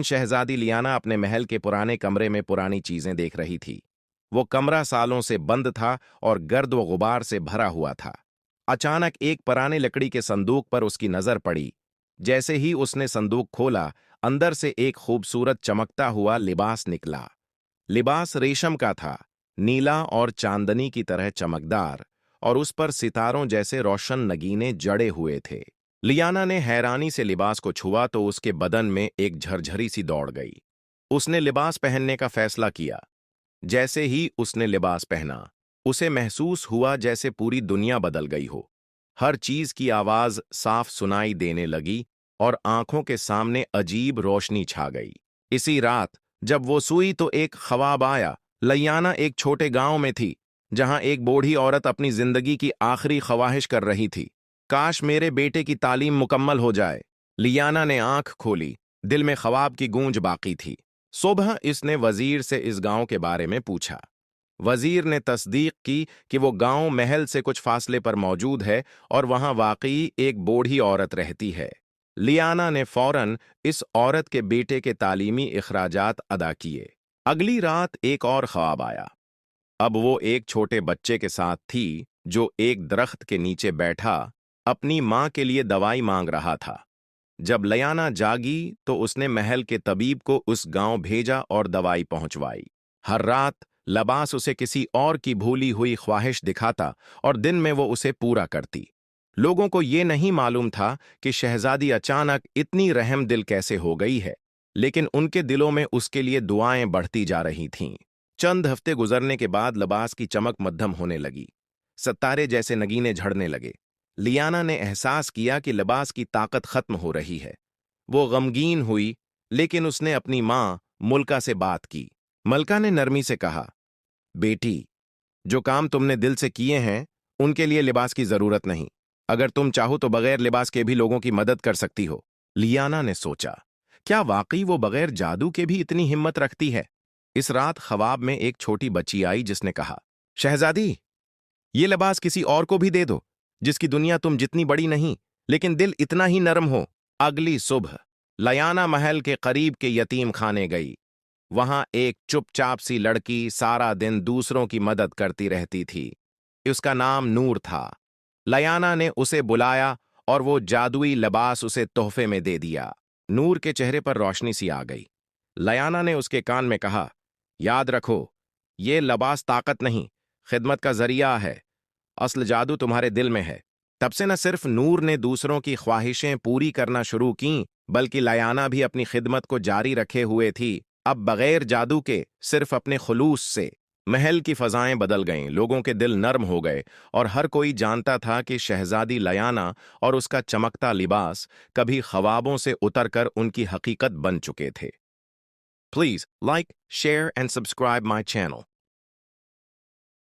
शहजादी लियाना अपने महल के पुराने कमरे में पुरानी चीजें देख रही थी। वो कमरा सालों से बंद था और गर्द व गुबार से भरा हुआ था। अचानक एक पुराने लकड़ी के संदूक पर उसकी नजर पड़ी। जैसे ही उसने संदूक खोला, अंदर से एक खूबसूरत चमकता हुआ लिबास निकला। लिबास रेशम का था, नीला और चांदनी की तरह चमकदार, और उस पर सितारों जैसे रोशन नगीने जड़े हुए थे। लियाना ने हैरानी से लिबास को छुआ तो उसके बदन में एक झरझरी सी दौड़ गई। उसने लिबास पहनने का फैसला किया। जैसे ही उसने लिबास पहना, उसे महसूस हुआ जैसे पूरी दुनिया बदल गई हो। हर चीज की आवाज साफ सुनाई देने लगी और आंखों के सामने अजीब रोशनी छा गई। इसी रात जब वो सोई तो एक ख्वाब आया। लियाना एक छोटे गांव में थी, जहां एक बूढ़ी औरत अपनी जिंदगी की आखिरी ख्वाहिश कर रही थी। काश मेरे बेटे की तालीम मुकम्मल हो जाए। लियाना ने आंख खोली, दिल में ख्वाब की गूंज बाकी थी। सुबह इसने वजीर से इस गांव के बारे में पूछा। वजीर ने तस्दीक की कि वो गांव महल से कुछ फासले पर मौजूद है और वहां वाकई एक बूढ़ी औरत रहती है। लियाना ने फौरन इस औरत के बेटे के तालीमी इखराजात अदा किए। अगली रात एक और ख्वाब आया। अब वो एक छोटे बच्चे के साथ थी जो एक दरख्त के नीचे बैठा अपनी मां के लिए दवाई मांग रहा था। जब लियाना जागी तो उसने महल के तबीब को उस गांव भेजा और दवाई पहुंचवाई। हर रात लिबास उसे किसी और की भूली हुई ख्वाहिश दिखाता और दिन में वो उसे पूरा करती। लोगों को ये नहीं मालूम था कि शहजादी अचानक इतनी रहमदिल कैसे हो गई है, लेकिन उनके दिलों में उसके लिए दुआएं बढ़ती जा रही थीं। चंद हफ्ते गुजरने के बाद लिबास की चमक मध्यम होने लगी। सितारे जैसे नगीने झड़ने लगे। लियाना ने एहसास किया कि लिबास की ताकत खत्म हो रही है। वो गमगीन हुई, लेकिन उसने अपनी मां मुल्का से बात की। मलका ने नरमी से कहा, बेटी, जो काम तुमने दिल से किए हैं उनके लिए लिबास की जरूरत नहीं। अगर तुम चाहो तो बगैर लिबास के भी लोगों की मदद कर सकती हो। लियाना ने सोचा, क्या वाकई वो बगैर जादू के भी इतनी हिम्मत रखती है? इस रात ख्वाब में एक छोटी बच्ची आई जिसने कहा, शहजादी, ये लिबास किसी और को भी दे दो, जिसकी दुनिया तुम जितनी बड़ी नहीं लेकिन दिल इतना ही नरम हो। अगली सुबह लियाना महल के करीब के यतीम खाने गई। वहां एक चुपचाप सी लड़की सारा दिन दूसरों की मदद करती रहती थी। उसका नाम नूर था। लियाना ने उसे बुलाया और वो जादुई लिबास उसे तोहफे में दे दिया। नूर के चेहरे पर रोशनी सी आ गई। लियाना ने उसके कान में कहा, याद रखो, ये लिबास ताकत नहीं, खिदमत का जरिया है। असल जादू तुम्हारे दिल में है। तब से न सिर्फ नूर ने दूसरों की ख्वाहिशें पूरी करना शुरू की, बल्कि लियाना भी अपनी खिदमत को जारी रखे हुए थी। अब बगैर जादू के, सिर्फ अपने खुलूस से महल की फजाएं बदल गईं, लोगों के दिल नर्म हो गए और हर कोई जानता था कि शहजादी लियाना और उसका चमकता लिबास कभी ख्वाबों से उतरकर उनकी हकीकत बन चुके थे। Please like, share and subscribe my channel.